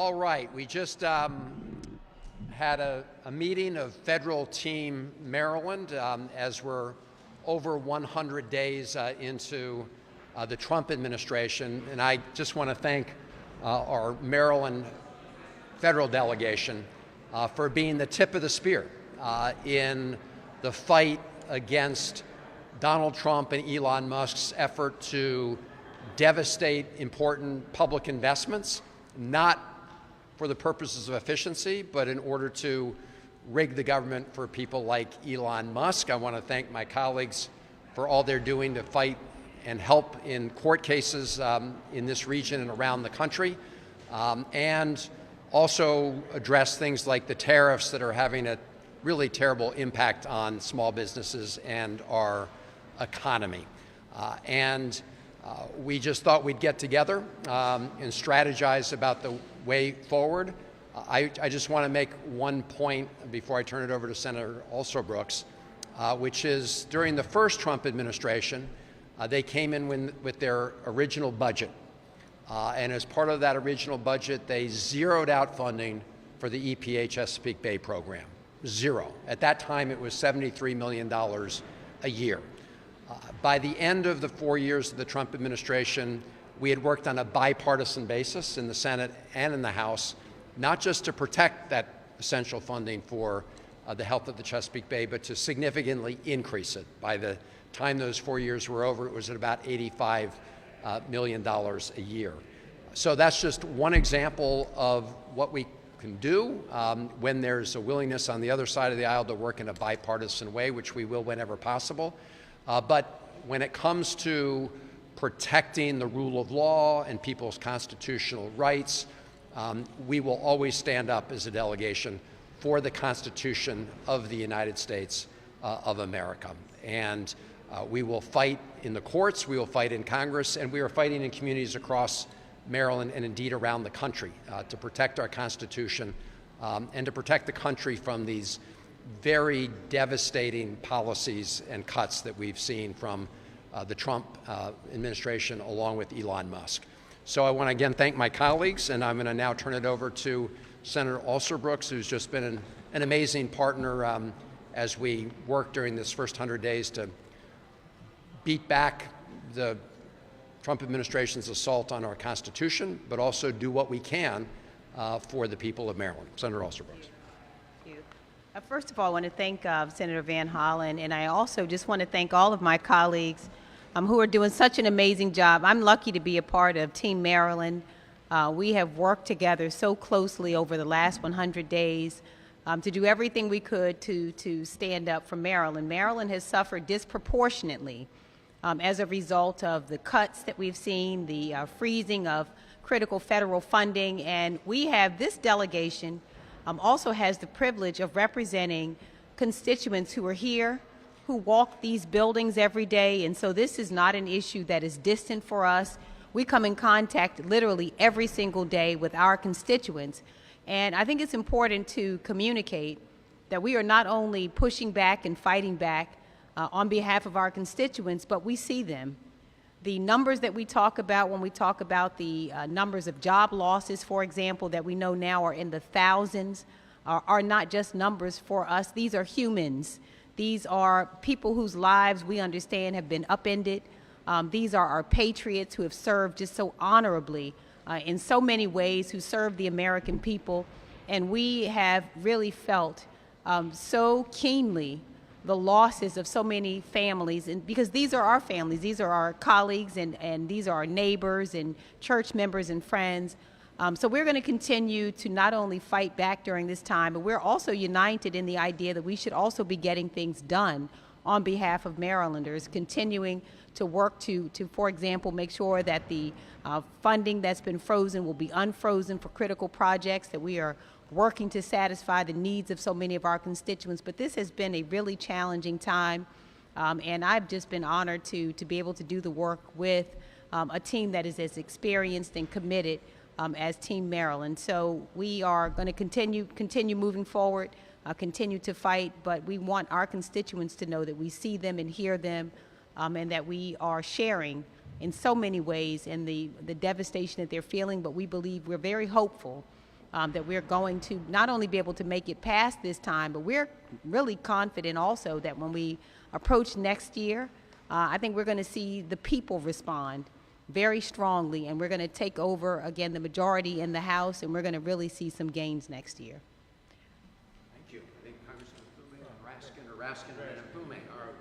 All right, we just had a meeting of Federal Team Maryland as we're over 100 days into the Trump administration, and I just want to thank our Maryland federal delegation for being the tip of the spear in the fight against Donald Trump and Elon Musk's effort to devastate important public investments, not for the purposes of efficiency, but in order to rig the government for people like Elon Musk. I want to thank my colleagues for all they're doing to fight and help in court cases in this region and around the country, and also address things like the tariffs that are having a really terrible impact on small businesses and our economy. We just thought we'd get together and strategize about the way forward. I just want to make one point before I turn it over to Senator Alsobrooks, which is during the first Trump administration, they came in with their original budget. And as part of that original budget, they zeroed out funding for the EPA Chesapeake Bay program. Zero. At that time, it was $73 million a year. By the end of the 4 years of the Trump administration, we had worked on a bipartisan basis in the Senate and in the House, not just to protect that essential funding for the health of the Chesapeake Bay, but to significantly increase it. By the time those 4 years were over, it was at about $85 million a year. So that's just one example of what we can do when there's a willingness on the other side of the aisle to work in a bipartisan way, which we will whenever possible. But when it comes to protecting the rule of law and people's constitutional rights, we will always stand up as a delegation for the Constitution of the United States of America. And we will fight in the courts, we will fight in Congress, and we are fighting in communities across Maryland and indeed around the country to protect our Constitution and to protect the country from these very devastating policies and cuts that we've seen from the Trump administration along with Elon Musk. So I want to again thank my colleagues, and I'm going to now turn it over to Senator Alsobrooks, who's just been an amazing partner as we work during this first 100 days to beat back the Trump administration's assault on our Constitution, but also do what we can for the people of Maryland. Senator Alsobrooks. First of all, I want to thank Senator Van Hollen, and I also just want to thank all of my colleagues who are doing such an amazing job. I'm lucky to be a part of Team Maryland. We have worked together so closely over the last 100 days to do everything we could to stand up for Maryland. Maryland has suffered disproportionately as a result of the cuts that we've seen, the freezing of critical federal funding, and we have this delegation also has the privilege of representing constituents who are here, who walk these buildings every day, and so this is not an issue that is distant for us. We come in contact literally every single day with our constituents, and I think it's important to communicate that we are not only pushing back and fighting back on behalf of our constituents, but we see them. The numbers that we talk about when we talk about the numbers of job losses, for example, that we know now are in the thousands, are not just numbers for us. These are humans. These are people whose lives we understand have been upended. These are our patriots who have served just so honorably in so many ways, who serve the American people. And we have really felt so keenly the losses of so many families, and because these are our families, these are our colleagues, and these are our neighbors and church members and friends. So we're going to continue to not only fight back during this time, but we're also united in the idea that we should also be getting things done on behalf of Marylanders, continuing to work to for example, make sure that the funding that's been frozen will be unfrozen for critical projects, that we are working to satisfy the needs of so many of our constituents. But this has been a really challenging time, and I've just been honored to be able to do the work with a team that is as experienced and committed as Team Maryland. So we are going to continue moving forward, continue to fight, but we want our constituents to know that we see them and hear them, and that we are sharing in so many ways in the devastation that they're feeling. But we believe, we're very hopeful that we're going to not only be able to make it past this time, but we're really confident also that when we approach next year, I think we're going to see the people respond very strongly, and we're going to take over, again, the majority in the House, and we're going to really see some gains next year. Thank you. I think Congressman Pume and Raskin and Pume are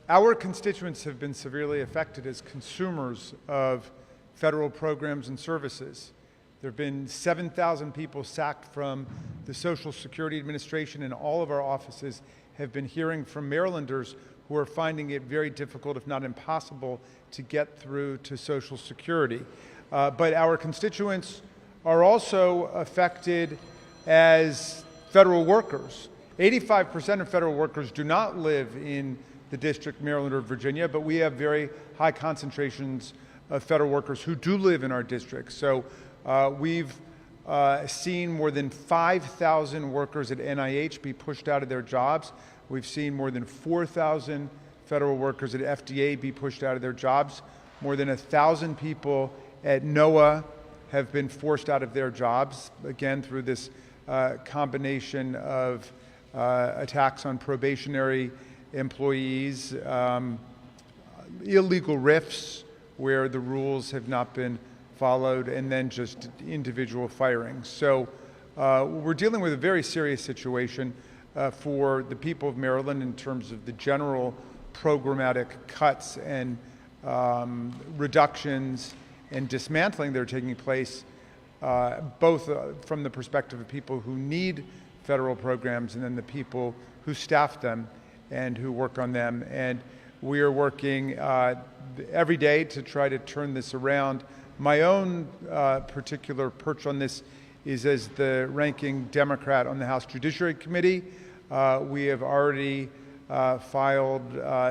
our constituents have been severely affected as consumers of federal programs and services. There have been 7,000 people sacked from the Social Security Administration, and all of our offices have been hearing from Marylanders who are finding it very difficult, if not impossible, to get through to Social Security. But our constituents are also affected as federal workers. 85% of federal workers do not live in the District, Maryland, or Virginia, but we have very high concentrations of federal workers who do live in our district. So we've seen more than 5,000 workers at NIH be pushed out of their jobs. We've seen more than 4,000 federal workers at FDA be pushed out of their jobs. More than 1,000 people at NOAA have been forced out of their jobs, again, through this combination of attacks on probationary employees, illegal RIFs where the rules have not been followed, and then just individual firings. So we're dealing with a very serious situation for the people of Maryland in terms of the general programmatic cuts and reductions and dismantling that are taking place, both from the perspective of people who need federal programs and then the people who staff them and who work on them. And we are working every day to try to turn this around. My own particular perch on this is as the ranking Democrat on the House Judiciary Committee. We have already filed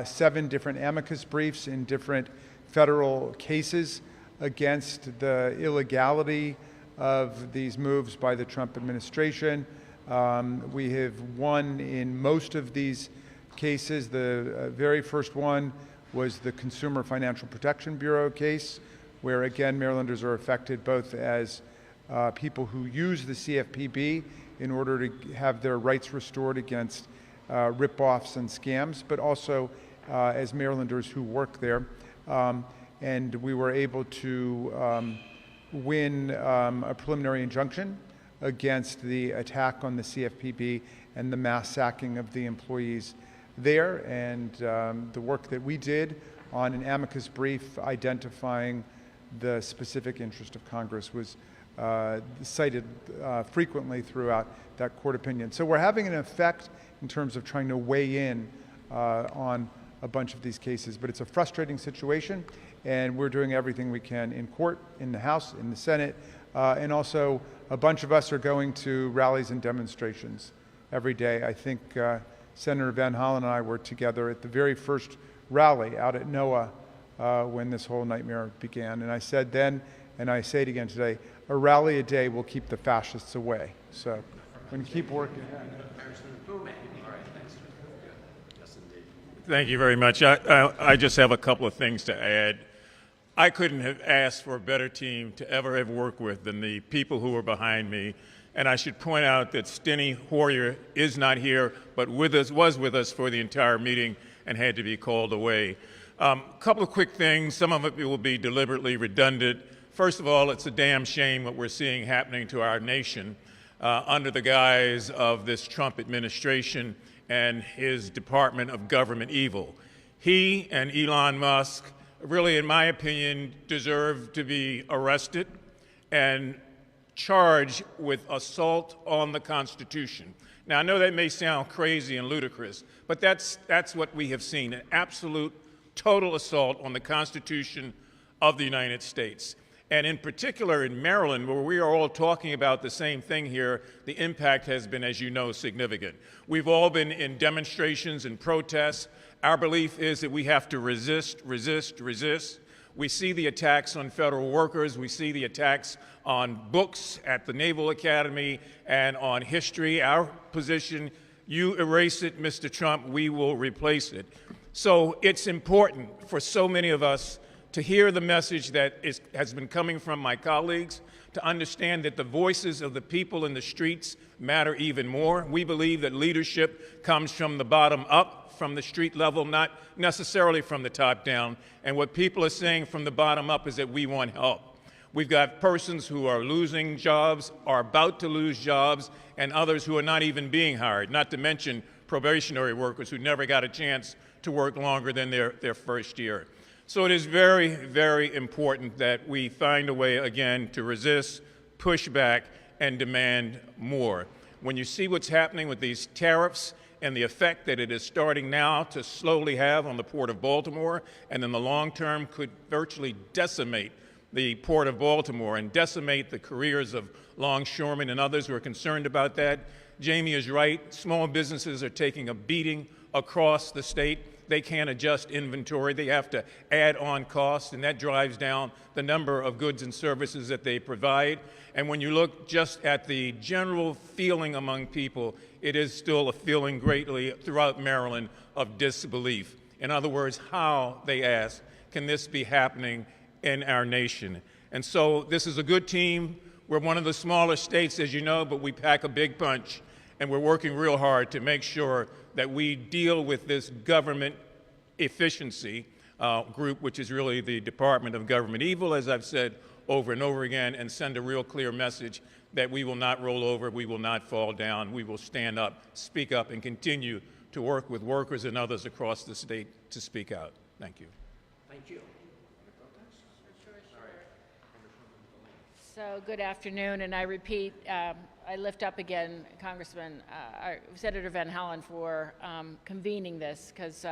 7 different amicus briefs in different federal cases against the illegality of these moves by the Trump administration. We have won in most of these cases. The very first one was the Consumer Financial Protection Bureau case, where again Marylanders are affected both as people who use the CFPB in order to have their rights restored against rip-offs and scams, but also as Marylanders who work there. And we were able to win a preliminary injunction against the attack on the CFPB and the mass sacking of the employees there. And the work that we did on an amicus brief identifying the specific interest of Congress was cited frequently throughout that court opinion. So we're having an effect in terms of trying to weigh in on a bunch of these cases, but it's a frustrating situation, and we're doing everything we can in court, in the House, in the Senate, and also a bunch of us are going to rallies and demonstrations every day. I think Senator Van Hollen and I were together at the very first rally out at NOAA when this whole nightmare began. And I said then, and I say it again today, a rally a day will keep the fascists away. So we're going to keep working. Thank you very much. I just have a couple of things to add. I couldn't have asked for a better team to ever have worked with than the people who are behind me. And I should point out that Steny Hoyer is not here, but was with us for the entire meeting and had to be called away. A couple of quick things. Some of it will be deliberately redundant. First of all, it's a damn shame what we're seeing happening to our nation under the guise of this Trump administration and his Department of Government Evil. He and Elon Musk really, in my opinion, deserve to be arrested and charged with assault on the Constitution. Now, I know that may sound crazy and ludicrous, but that's what we have seen, an absolute, total assault on the Constitution of the United States. And in particular in Maryland, where we are all talking about the same thing here, the impact has been, as you know, significant. We've all been in demonstrations and protests. Our belief is that we have to resist, resist, resist. We see the attacks on federal workers. We see the attacks on books at the Naval Academy and on history. Our position, you erase it, Mr. Trump, we will replace it. So it's important for so many of us to hear the message that has been coming from my colleagues, to understand that the voices of the people in the streets matter even more. We believe that leadership comes from the bottom up, from the street level, not necessarily from the top down. And what people are saying from the bottom up is that we want help. We've got persons who are losing jobs, are about to lose jobs, and others who are not even being hired, not to mention probationary workers who never got a chance to work longer than their first year. So it is very, very important that we find a way, again, to resist, push back, and demand more. When you see what's happening with these tariffs and the effect that it is starting now to slowly have on the Port of Baltimore, and in the long term could virtually decimate the Port of Baltimore and decimate the careers of longshoremen and others who are concerned about that, Jamie is right. Small businesses are taking a beating across the state. They can't adjust inventory. They have to add on costs, and that drives down the number of goods and services that they provide. And when you look just at the general feeling among people, it is still a feeling greatly throughout Maryland of disbelief. In other words, how, they ask, can this be happening in our nation? And so this is a good team. We're one of the smaller states, as you know, but we pack a big punch, and we're working real hard to make sure that we deal with this government efficiency group, which is really the Department of Government Evil, as I've said over and over again, and send a real clear message that we will not roll over, we will not fall down, we will stand up, speak up, and continue to work with workers and others across the state to speak out. Thank you. Thank you. So good afternoon, and I repeat, I lift up again Senator Van Hollen for convening this, because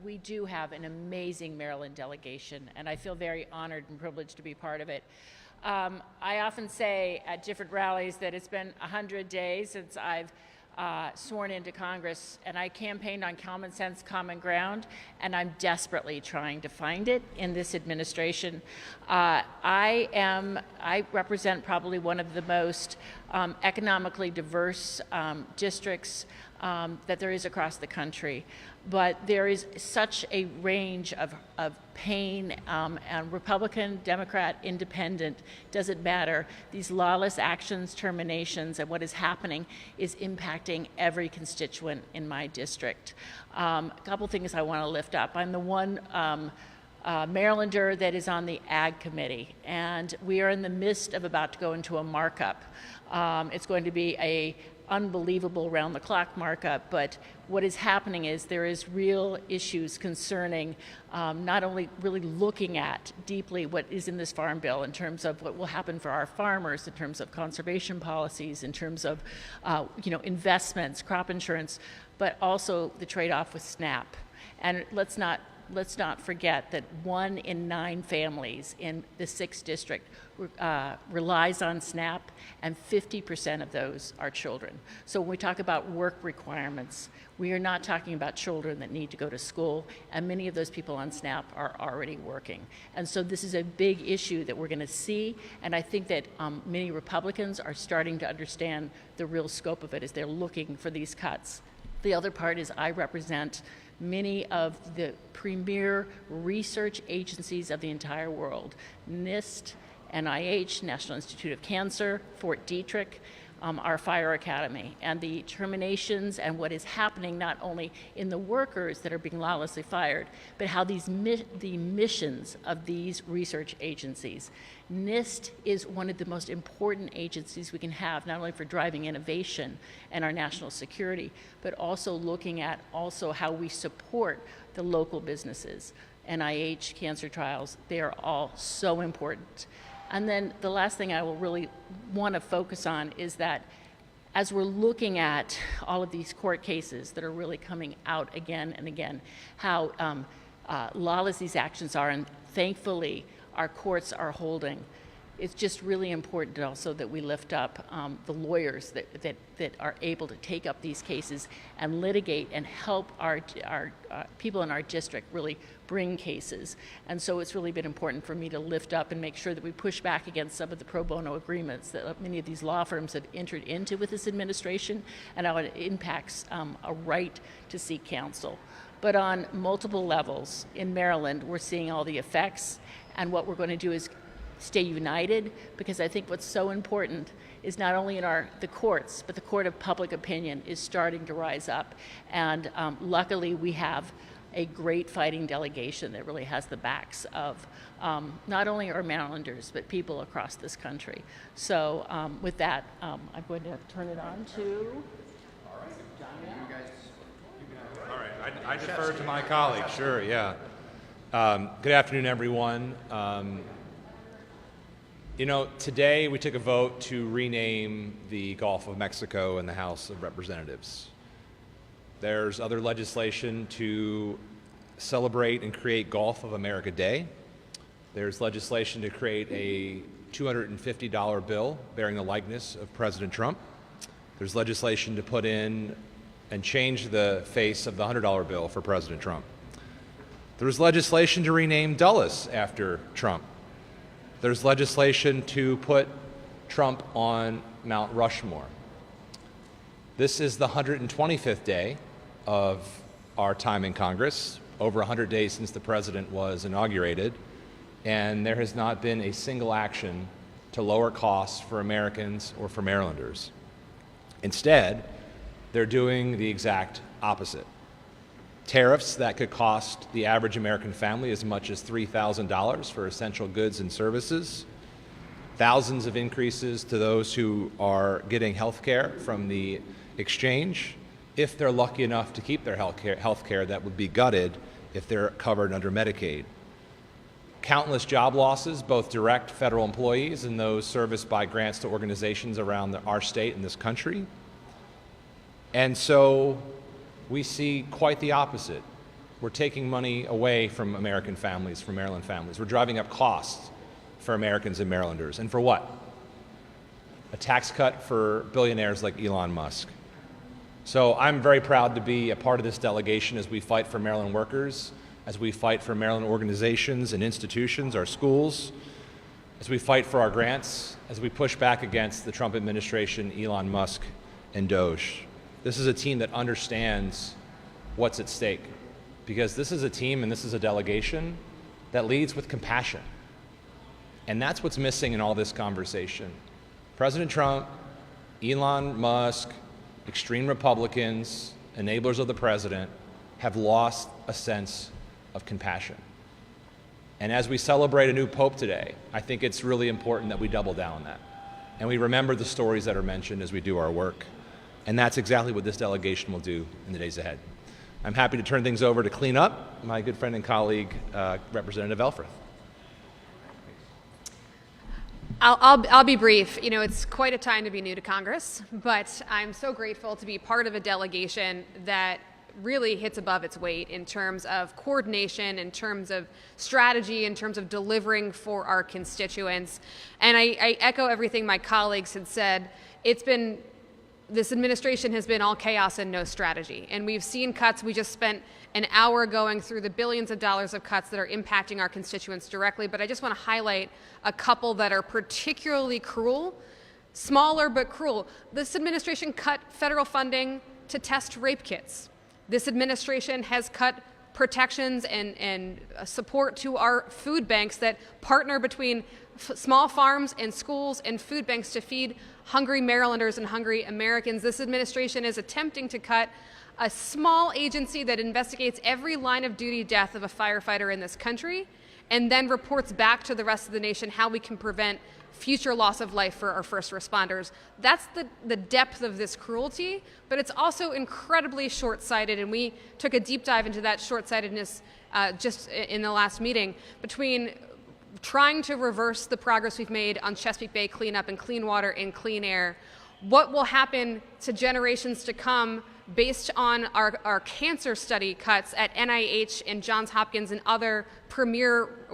we do have an amazing Maryland delegation, and I feel very honored and privileged to be part of it. I often say at different rallies that it's been 100 days since I've sworn into Congress, and I campaigned on common sense, common ground, and I'm desperately trying to find it in this administration. I represent probably one of the most economically diverse districts that there is across the country. But there is such a range of pain, and Republican, Democrat, Independent, doesn't matter. These lawless actions, terminations, and what is happening is impacting every constituent in my district. A couple things I want to lift up. I'm the one Marylander that is on the Ag Committee, and we are in the midst of about to go into a markup. It's going to be a unbelievable round-the-clock markup, but what is happening is there is real issues concerning not only really looking at deeply what is in this farm bill in terms of what will happen for our farmers, in terms of conservation policies, in terms of investments, crop insurance, but also the trade-off with SNAP. And let's not forget that 1 in 9 families in the 6th district relies on SNAP, and 50% of those are children. So when we talk about work requirements, we are not talking about children that need to go to school, and many of those people on SNAP are already working. And so this is a big issue that we're going to see, and I think that many Republicans are starting to understand the real scope of it as they're looking for these cuts. The other part is I represent many of the premier research agencies of the entire world: NIST, NIH, National Institute of Cancer, Fort Detrick, our Fire Academy, and the terminations and what is happening not only in the workers that are being lawlessly fired, but how the missions of these research agencies. NIST is one of the most important agencies we can have, not only for driving innovation and our national security, but also looking at how we support the local businesses. NIH, cancer trials, they are all so important. And then the last thing I will really want to focus on is that as we're looking at all of these court cases that are really coming out again and again, how lawless these actions are, and thankfully our courts are holding. It's just really important also that we lift up the lawyers that are able to take up these cases and litigate and help our people in our district really bring cases. And so it's really been important for me to lift up and make sure that we push back against some of the pro bono agreements that many of these law firms have entered into with this administration, and how it impacts a right to seek counsel. But on multiple levels in Maryland, we're seeing all the effects, And what we're going to do is stay united, because I think what's so important is not only in the courts, but the court of public opinion is starting to rise up. And luckily we have a great fighting delegation that really has the backs of not only our Marylanders, but people across this country. So with that, I'm going to turn it on to... All right, I defer to my colleague, sure, yeah. Good afternoon, everyone. You know, today we took a vote to rename the Gulf of Mexico in the House of Representatives. There's other legislation to celebrate and create Gulf of America Day. There's legislation to create a $250 bill bearing the likeness of President Trump. There's legislation to put in and change the face of the $100 bill for President Trump. There's legislation to rename Dulles after Trump. There's legislation to put Trump on Mount Rushmore. This is the 125th day of our time in Congress, over 100 days since the president was inaugurated, and there has not been a single action to lower costs for Americans or for Marylanders. Instead, they're doing the exact opposite. Tariffs that could cost the average American family as much as $3,000 for essential goods and services, thousands of increases to those who are getting health care from the exchange, if they're lucky enough to keep their health care that would be gutted if they're covered under Medicaid. Countless job losses, both direct federal employees and those serviced by grants to organizations around our state and this country. And so we see quite the opposite. We're taking money away from American families, from Maryland families. We're driving up costs for Americans and Marylanders. And for what? A tax cut for billionaires like Elon Musk. So I'm very proud to be a part of this delegation as we fight for Maryland workers, as we fight for Maryland organizations and institutions, our schools, as we fight for our grants, as we push back against the Trump administration, Elon Musk, and Doge. This is a team that understands what's at stake, because this is a team and this is a delegation that leads with compassion. And that's what's missing in all this conversation. President Trump, Elon Musk, extreme Republicans, enablers of the president, have lost a sense of compassion. And as we celebrate a new pope today, I think it's really important that we double down on that. And we remember the stories that are mentioned as we do our work. And that's exactly what this delegation will do in the days ahead. I'm happy to turn things over to clean up my good friend and colleague, Representative Elfreth. I'll be brief. You know, it's quite a time to be new to Congress, but I'm so grateful to be part of a delegation that really hits above its weight in terms of coordination, in terms of strategy, in terms of delivering for our constituents. And I echo everything my colleagues had said. This administration has been all chaos and no strategy. And we've seen cuts. We just spent an hour going through the billions of dollars of cuts that are impacting our constituents directly. But I just want to highlight a couple that are particularly cruel, smaller but cruel. This administration cut federal funding to test rape kits. This administration has cut protections and support to our food banks that partner between small farms and schools and food banks to feed hungry Marylanders and hungry Americans. This administration is attempting to cut a small agency that investigates every line of duty death of a firefighter in this country and then reports back to the rest of the nation how we can prevent future loss of life for our first responders. That's the depth of this cruelty, but it's also incredibly short-sighted, and we took a deep dive into that short-sightedness just in the last meeting between trying to reverse the progress we've made on Chesapeake Bay cleanup and clean water and clean air. What will happen to generations to come based on our cancer study cuts at NIH and Johns Hopkins and other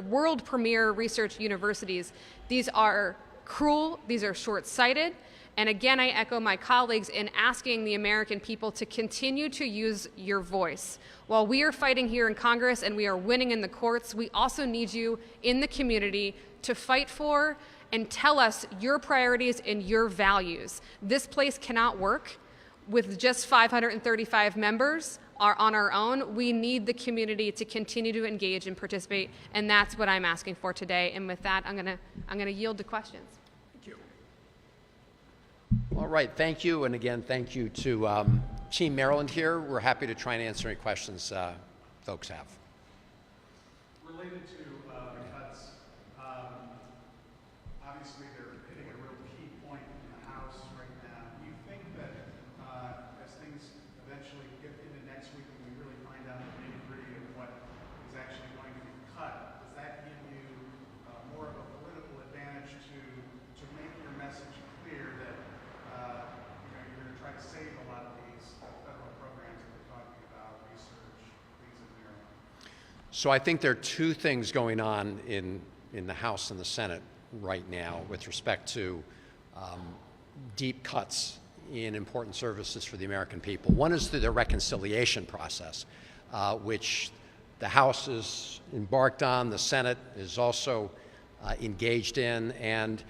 world premier research universities? These are cruel, these are short-sighted, and again, I echo my colleagues in asking the American people to continue to use your voice. While we are fighting here in Congress and we are winning in the courts, we also need you in the community to fight for and tell us your priorities and your values. This place cannot work with just 535 members are on our own. We need the community to continue to engage and participate, and that's what I'm asking for today. And with that, I'm gonna yield to questions. Thank you. All right, thank you, and again, thank you to Team Maryland here. We're happy to try and answer any questions folks have. Related to the cuts, obviously they're hitting a real key point in the House right now. Do you think that as things eventually get into next week and we really find out the nitty-gritty of what is actually going to be cut, does that give you more of a political advantage to make your message clear that you're going to try to save a lot of these federal programs that we're talking about, research, things in Maryland? So I think there are two things going on in the House and the Senate right now with respect to deep cuts in important services for the American people. One is through the reconciliation process, which the House is embarked on, the Senate is also engaged in, and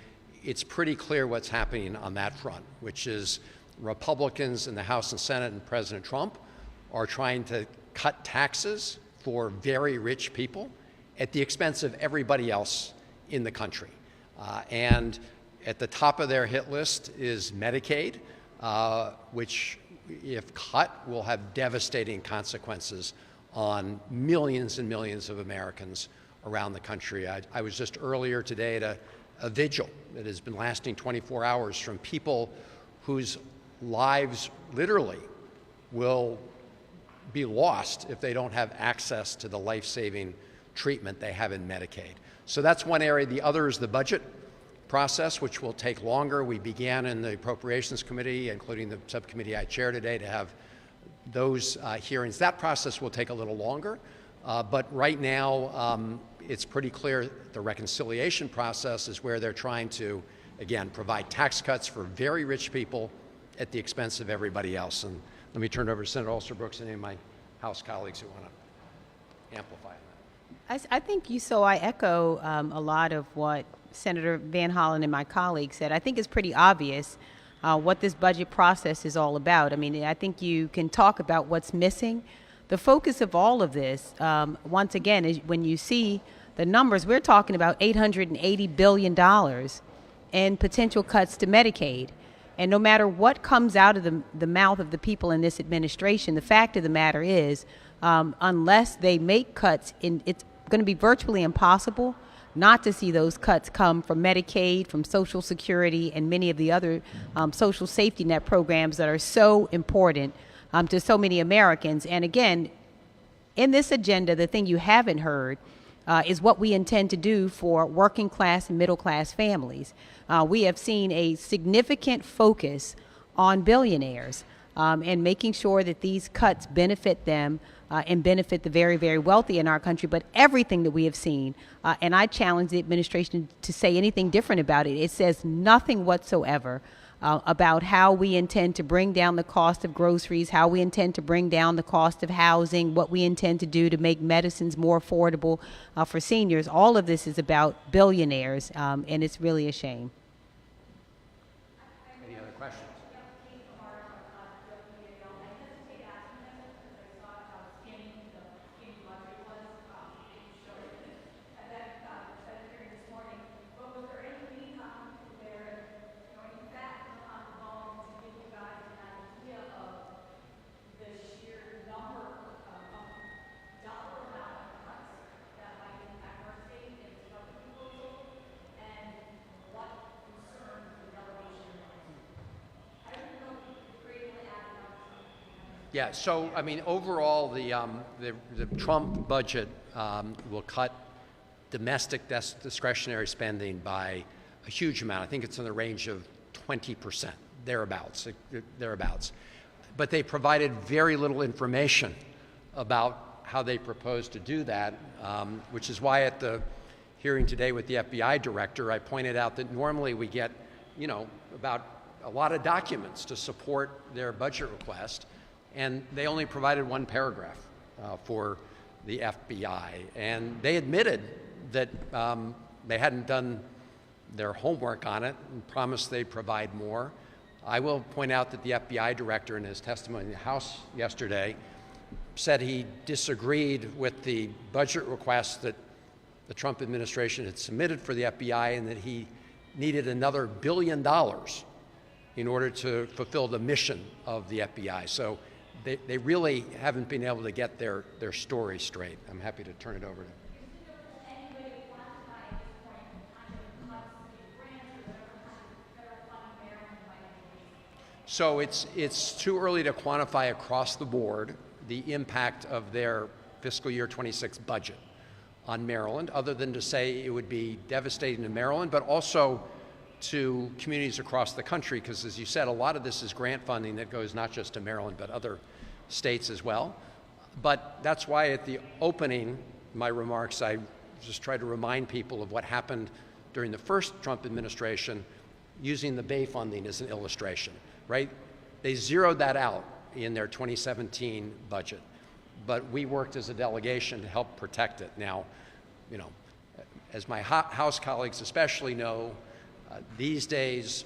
it's pretty clear what's happening on that front, which is Republicans in the House and Senate and President Trump are trying to cut taxes for very rich people at the expense of everybody else in the country. And at the top of their hit list is Medicaid, which, if cut, will have devastating consequences on millions and millions of Americans around the country. I was just earlier today at a vigil that has been lasting 24 hours from people whose lives literally will be lost if they don't have access to the life-saving treatment they have in Medicaid. So that's one area. The other is the budget process, which will take longer. We began in the Appropriations Committee, including the subcommittee I chair today, to have those hearings. That process will take a little longer, but right now it's pretty clear the reconciliation process is where they're trying to, again, provide tax cuts for very rich people at the expense of everybody else. And let me turn it over to Senator Alston-Brooks and any of my House colleagues who want to amplify that. I think I echo a lot of what Senator Van Hollen and my colleagues said. I think it's pretty obvious what this budget process is all about. I mean, I think you can talk about what's missing. The focus of all of this, once again, is when you see the numbers, we're talking about $880 billion in potential cuts to Medicaid. And no matter what comes out of the mouth of the people in this administration, the fact of the matter is, unless they make cuts, it's going to be virtually impossible not to see those cuts come from Medicaid, from Social Security, and many of the other social safety net programs that are so important to so many Americans. And again, in this agenda, the thing you haven't heard is what we intend to do for working class and middle class families. We have seen a significant focus on billionaires and making sure that these cuts benefit them and benefit the very, very wealthy in our country. But everything that we have seen, and I challenge the administration to say anything different about it, it says nothing whatsoever about how we intend to bring down the cost of groceries, how we intend to bring down the cost of housing, what we intend to do to make medicines more affordable for seniors. All of this is about billionaires, and it's really a shame. Any other questions? Yeah, so I mean, overall, the Trump budget will cut domestic discretionary spending by a huge amount. I think it's in the range of 20%, thereabouts. But they provided very little information about how they propose to do that, which is why at the hearing today with the FBI director, I pointed out that normally we get, about a lot of documents to support their budget request, and they only provided one paragraph for the FBI. And they admitted that they hadn't done their homework on it and promised they'd provide more. I will point out that the FBI director in his testimony in the House yesterday said he disagreed with the budget request that the Trump administration had submitted for the FBI, and that he needed another $1 billion in order to fulfill the mission of the FBI. So they really haven't been able to get their story straight. I'm happy to turn it over to. So it's too early to quantify across the board the impact of their fiscal year 26 budget on Maryland, other than to say it would be devastating to Maryland, but also to communities across the country, because as you said, a lot of this is grant funding that goes not just to Maryland, but other states as well. But that's why at the opening, my remarks, I just tried to remind people of what happened during the first Trump administration, using the Bay funding as an illustration, right? They zeroed that out in their 2017 budget, but we worked as a delegation to help protect it. Now, you know, as my House colleagues especially know, these days,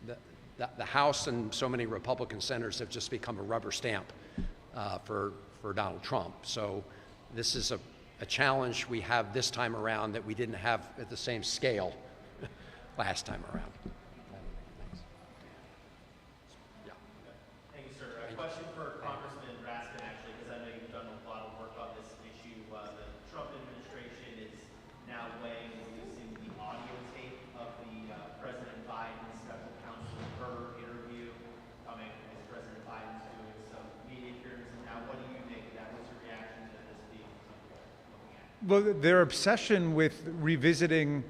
the House and so many Republican senators have just become a rubber stamp for Donald Trump. So this is a challenge we have this time around that we didn't have at the same scale last time around. Thank you, sir. A question for Congressman Raskin, actually, because I know you've done a lot of work on this issue. The Trump administration is now weighing releasing the audio tape of the President Biden's special counsel, her interview, coming as President Biden's doing some media appearances now. What do you make of that? What's your reaction to this being something we're looking at? Well, their obsession with revisiting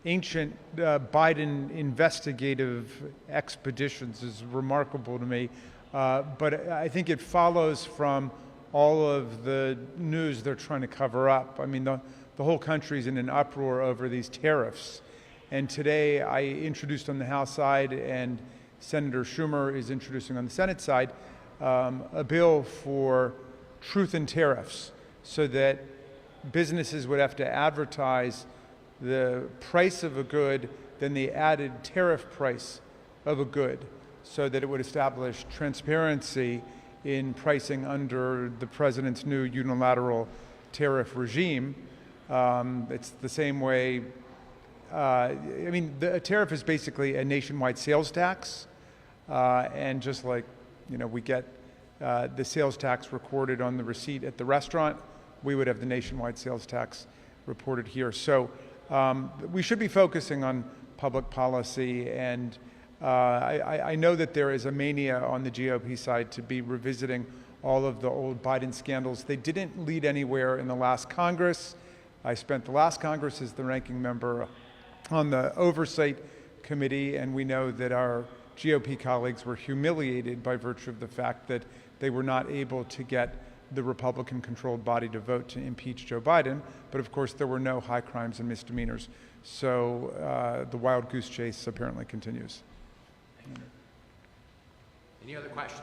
ancient Biden investigative expeditions is remarkable to me. But I think it follows from all of the news they're trying to cover up. I mean, the whole country's in an uproar over these tariffs. And today I introduced on the House side, and Senator Schumer is introducing on the Senate side, a bill for truth in tariffs, so that businesses would have to advertise the price of a good, then the added tariff price of a good, so that it would establish transparency in pricing under the president's new unilateral tariff regime. It's the same way, I mean, a tariff is basically a nationwide sales tax, and just like, you know, we get the sales tax recorded on the receipt at the restaurant, we would have the nationwide sales tax reported here. So we should be focusing on public policy, and I know that there is a mania on the GOP side to be revisiting all of the old Biden scandals. They didn't lead anywhere in the last Congress. I spent the last Congress as the ranking member on the Oversight Committee, and we know that our GOP colleagues were humiliated by virtue of the fact that they were not able to get the Republican-controlled body to vote to impeach Joe Biden. But of course, there were no high crimes and misdemeanors. So the wild goose chase apparently continues. Any other questions?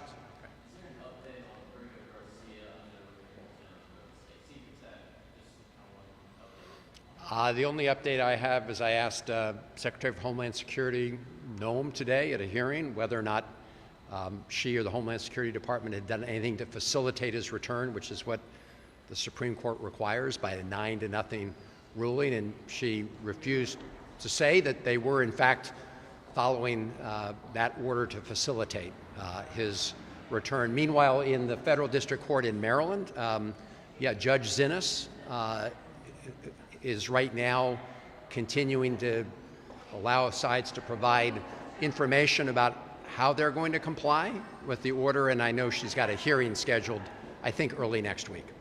The only update I have is I asked Secretary of Homeland Security Noem today at a hearing whether or not she or the Homeland Security Department had done anything to facilitate his return, which is what the Supreme Court requires by a 9-0 ruling, and she refused to say that they were in fact following that order to facilitate his return. Meanwhile, in the federal district court in Maryland, Judge Zinnes is right now continuing to allow sides to provide information about how they're going to comply with the order, and I know she's got a hearing scheduled, I think, early next week.